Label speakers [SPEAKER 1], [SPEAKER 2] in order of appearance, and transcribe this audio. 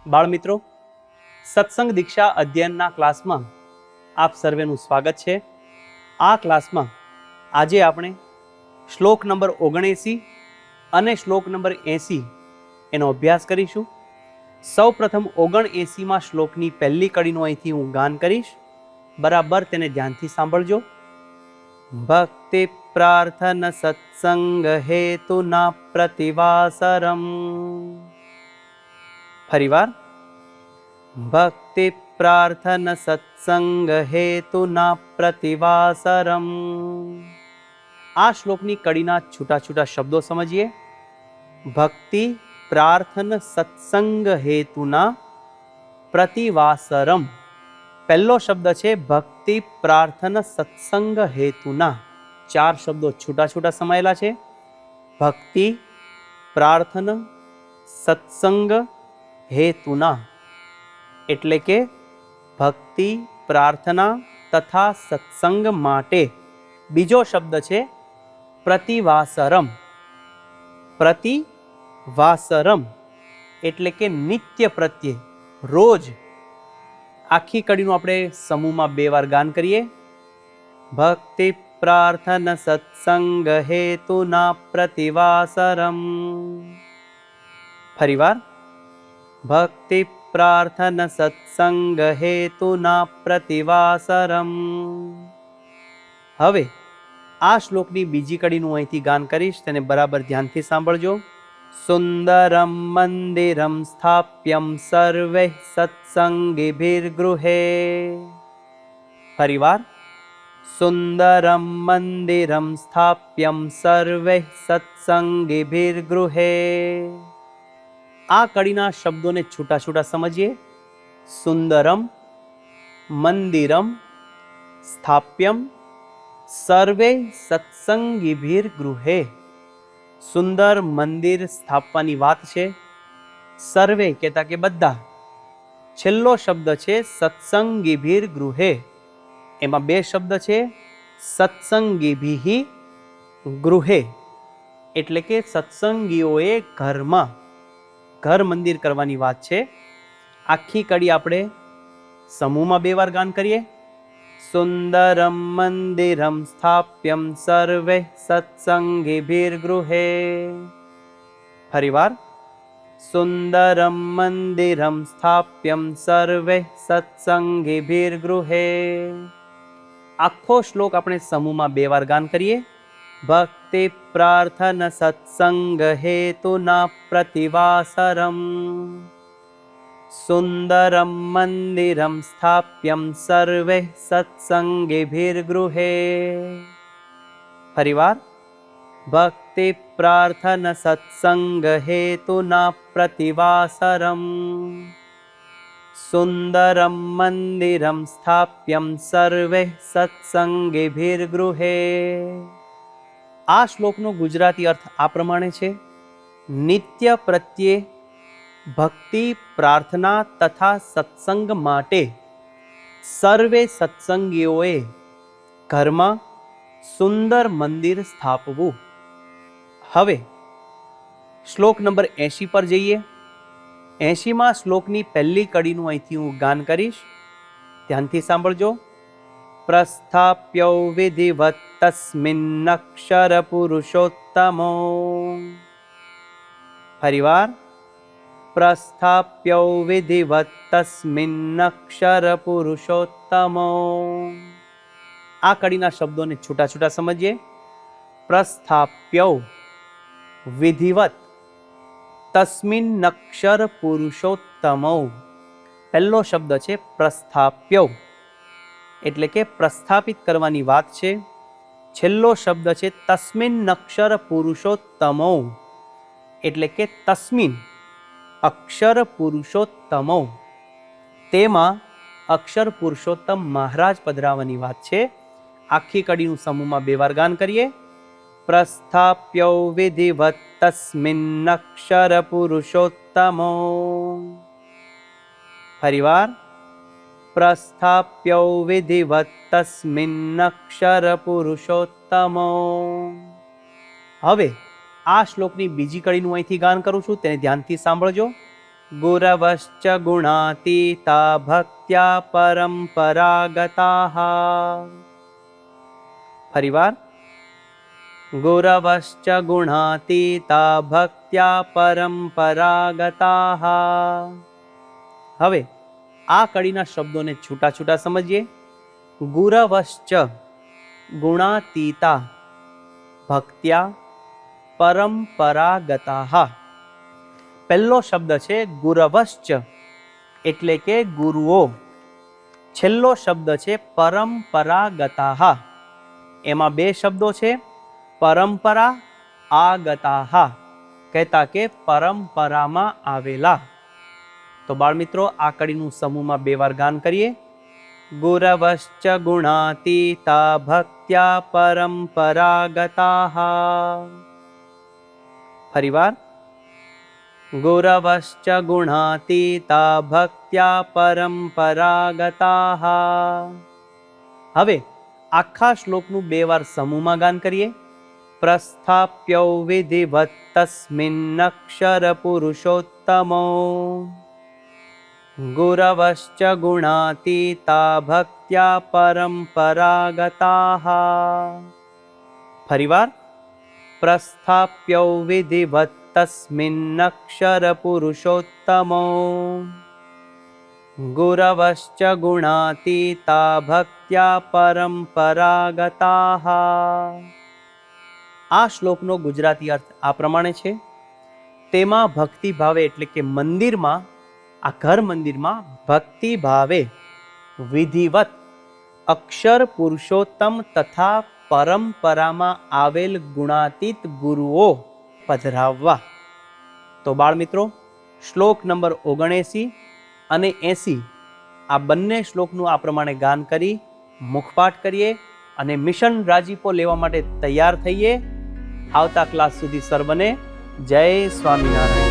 [SPEAKER 1] બાળમિત્રો, સત્સંગ દીક્ષા અધ્યયનના ક્લાસમાં આપ સર્વેનું સ્વાગત છે. આ ક્લાસમાં આજે આપણે શ્લોક નંબર 79 અને શ્લોક નંબર 80 એનો અભ્યાસ કરીશું. સૌ પ્રથમ 79માં શ્લોકની પહેલી કડીનું અહીંથી હું ગાન કરીશ. બરાબર તેને ધ્યાનથી સાંભળજો. ભક્તિ પ્રાર્થન સત્સંગ હેતુના પ્રતિવાસરમ. ફરીવાર, ભક્તિ પ્રાર્થન સત્સંગ હેતુના પ્રતિવાસરમ. આ શ્લોકની કડીના છૂટા છૂટા શબ્દો સમજીએ. ભક્તિ પ્રાર્થન સત્સંગ હેતુના પ્રતિવાસરમ. પહેલો શબ્દ છે ભક્તિ પ્રાર્થન સત્સંગ હેતુના. ચાર શબ્દો છૂટા છૂટા સમાયેલા છે. ભક્તિ પ્રાર્થન સત્સંગ હેતુના એટલે કે ભક્તિ પ્રાર્થના તથા સત્સંગ માટે. બીજો શબ્દ છે પ્રતિવાસરમ. પ્રતિવાસરમ એટલે કે નિત્ય પ્રત્યે, રોજ. આખી કડીનું આપણે સમૂહમાં 2 વાર ગાન કરીએ. ભક્તિ પ્રાર્થન સત્સંગ હેતુના પ્રતિવાસરમ. ફરીવાર, ભક્તિ પ્રાર્થન સત્સંગ હેતુના પ્રતિવાસરમ. હવે આ શ્લોકની બીજી કડીનું અહીંથી ગાન કરીશ, તેને બરાબર ધ્યાનથી સાંભળજો. સુંદરમ મંદિરમ સ્થાપ્યમ સર્વે સત્સંગીભિર્ગૃહે. ફરીવાર, સુંદરમ મંદિરમ સ્થાપ્યમ સર્વે સત્સંગીભિર્ગૃહે. આ કડીના શબ્દોને છૂટા છૂટા સમજીએ. સુંદરમ મંદિરમ સ્થાપ્યમ સર્વે સત્સંગીભિર્ગૃહે. સુંદર મંદિર સ્થાપવાની વાત છે. સર્વે કહેતા કે બધા. છેલ્લો શબ્દ છે સત્સંગીભિર્ગૃહે. એમાં 2 શબ્દ છે. સત્સંગીભિ ગૃહે એટલે કે સત્સંગીઓએ ઘરમાં, ઘર મંદિર કરવાની વાત છે. આખી કડી આપણે સમૂહમાં 2 વાર ગાન કરીએ. સુંદરમ મંદિરમ સ્થાપ્યમ સર્વે સત્સંગીભિર્ગૃહે. ફરીવાર, સુંદરમ મંદિરમ સ્થાપ્યમ સર્વે સત્સંગીભિર્ગૃહે. આખો શ્લોક આપણે સમૂહમાં 2 વાર ગાન કરીએ. ભક્તિ પ્રાર્થન સત્સંગ હેતુના પ્રતિવાસરમ. સુંદરમ મંદિરમ સ્થાપ્યમ સર્વે સત્સંગીભિર્ગૃહે. ફરીવાર, ભક્તિ પ્રાર્થન સત્સંગ હેતુના પ્રતિવાસરમ. સુંદરમ મંદિરમ સ્થાપ્યમ સર્વે સત્સંગીભિર્ગૃહે. આ શ્લોકનો ગુજરાતી અર્થ આ પ્રમાણે છે. નિત્ય પ્રત્યે ભક્તિ પ્રાર્થના તથા સત્સંગ માટે સર્વે સત્સંગીઓએ ઘરમાં સુંદર મંદિર સ્થાપવું. હવે શ્લોક નંબર 80 પર જઈએ. 80માં શ્લોકની પહેલી કડીનું અહીંથી હું ગાન કરીશ. ધ્યાનથી સાંભળજો. પ્રસ્થાપ્યો વિધિવત તસ્મિન્નક્ષર પુરુષોત્તમો. ફરીવાર, પ્રસ્થાપ્યો વિધિવત તસ્મિન્નક્ષર પુરુષોત્તમો. આ કડીના શબ્દોને છૂટા છૂટા સમજીએ. પ્રસ્થાપ્યો વિધિવત તસ્મિન્નક્ષર પુરુષોત્તમો. પહેલો શબ્દ છે પ્રસ્થાપ્યો એટલે કે પ્રસ્થાપિત કરવાની વાત છે. છેલ્લો શબ્દ છે તસ્મિન્નક્ષર પુરુષોત્તમો એટલે કે તસ્મિન અક્ષર પુરુષોત્તમો. તેમાં અક્ષર પુરુષોત્તમ મહારાજ પધરાવવાની વાત છે. આખી કડીનું સમૂહમાં 2 વાર ગાન કરીએ. પ્રસ્થાપ્યો વિધિવત તસ્મિન્નક્ષર પુરુષોત્તમો. ફરીવાર, પ્રસ્થાપ્યો વિધિવત તસ્મિન્નક્ષર પુરુષોત્તમો. હવે આ શ્લોકની બીજી કડીનું અહીંથી ગાન કરું છું, તેને ધ્યાનથી સાંભળજો. ગુરવશ્ચ ગુણાતીતા ભક્ત્યા પરંપરાગતાઃ. ફરીવાર, ગુરવશ્ચ ગુણાતીતા ભક્ત્યા પરંપરાગતાઃ. હવે આ કડીના શબ્દોને છૂટા છૂટા સમજીએ. ગુરવશ્ચ ગુણાતીતા ભક્ત્યા પરંપરાગતાઃ. પહેલો શબ્દ છે ગુરવશ્ચ એટલે કે ગુરુઓ. છેલ્લો શબ્દ છે પરંપરાગતાઃ. એમાં બે શબ્દો છે, પરંપરા આગતાઃ, કહેતા કે પરંપરામાં આવેલા. તો બાળમિત્રો, આ કડીનું સમૂહમાં બે વાર ગાન કરીએ. ગુરવશ્ચ ગુણાતીતા ભક્ત્યા પરંપરાગતાઃ. ફરીવાર, ગુરવશ્ચ ગુણાતીતા ભક્ત્યા પરંપરાગતાઃ. હવે આખા શ્લોકનું બે વાર સમૂહમાં ગાન કરીએ. પ્રસ્થાપ્યો વિધિવત તસ્મિન્નક્ષર પુરુષોત્તમો. ગુરવશ્ચ ગુણાતીતા ભક્ત્યા પરંપરાગતાઃ. ફરીવાર, પ્રસ્થાપ્યો વિધિવત તસ્મિન્નક્ષર પુરુષોત્તમો. ગુરવશ્ચ ગુણાતીતા ભક્ત્યા પરંપરાગતાઃ. આ શ્લોકનો ગુજરાતી અર્થ આ પ્રમાણે છે. તેમાં ભક્તિ ભાવે એટલે કે મંદિરમાં, આ ઘર મંદિરમાં ભક્તિ ભાવે વિધિવત અક્ષર પુરુષોત્તમ તથા પરંપરામાં આવેલ ગુણાતીત ગુરુઓ પધરાવવા. તો બાળમિત્રો, શ્લોક નંબર 79 અને 80 આ બંને શ્લોકનું આ પ્રમાણે ગાન કરી મુખપાઠ કરીએ અને મિશન રાજીપો લેવા માટે તૈયાર થઈએ. આવતા ક્લાસ સુધી સર્વને જય સ્વામિનારાયણ.